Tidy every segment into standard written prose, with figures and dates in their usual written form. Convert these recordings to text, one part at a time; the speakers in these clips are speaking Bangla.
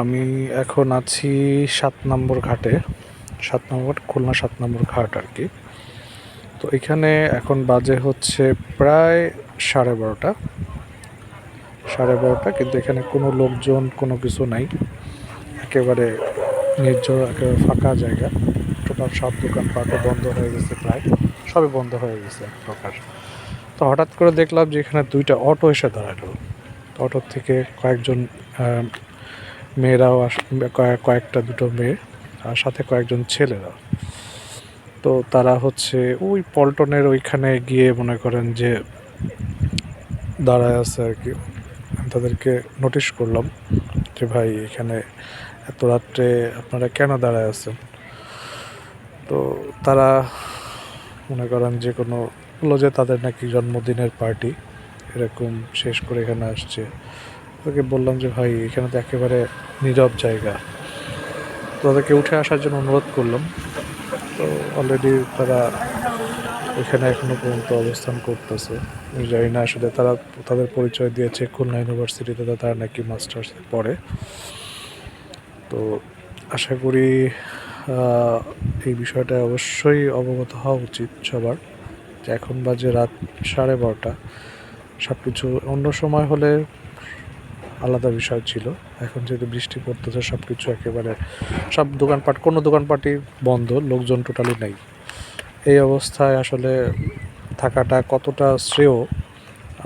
আমি এখন আছি ৭ নম্বর ঘাটে, ৭ নম্বর খুলনা ৭ নম্বর ঘাট আর কি। তো এখানে এখন বাজে হচ্ছে প্রায় 12:30, 12:30, কিন্তু এখানে কোনো লোকজন কোনো কিছু নাই, একেবারে নির্জন, একেবারে ফাঁকা জায়গা। টোটাল সব দোকানপাটও বন্ধ হয়ে গেছে, প্রায় সবই বন্ধ হয়ে গেছে এক প্রকার। তো হঠাৎ করে দেখলাম যে এখানে 2টা অটো এসে দাঁড়ালো। অটোর থেকে কয়েকজন মেয়েরাও কয়েকটা দুটো মেয়ে আর সাথে কয়েকজন ছেলেরা। তো তারা হচ্ছে ওই পল্টনের ওইখানে গিয়ে মনে করেন যে দাঁড়ায় আছে আর কি। তাদেরকে নোটিশ করলাম যে ভাই এখানে এত রাত্রে আপনারা কেন দাঁড়ায় আছেন। তো তারা মনে করেন যে কোনো বললো যে তাদের নাকি জন্মদিনের পার্টি, এরকম শেষ করে এখানে আসছে। তাদেরকে বললাম যে ভাই এখানে তো একেবারে নীরব জায়গা, তাদেরকে উঠে আসার জন্য অনুরোধ করলাম। তো অলরেডি তারা এখানে এখনো পর্যন্ত অবস্থান করতেছে। জানি না আসলে তারা তাদের পরিচয় দিয়েছে খুলনা ইউনিভার্সিটিতে তারা নাকি মাস্টার্সে পড়ে। তো আশা করি এই বিষয়টা অবশ্যই অবগত হওয়া উচিত সবার, যে এখন বাজে রাত 12:30। সব কিছু অন্য সময় হলে আলাদা বিষয় ছিল, এখন যেহেতু বৃষ্টি পড়তেছে সব কিছু একেবারে সব দোকানপাট, কোনো দোকানপাটই বন্ধ, লোকজন টোটালি নেই। এই অবস্থায় আসলে থাকাটা কতটা শ্রেয়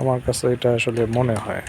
আমার কাছে এটা আসলে মনে হয়।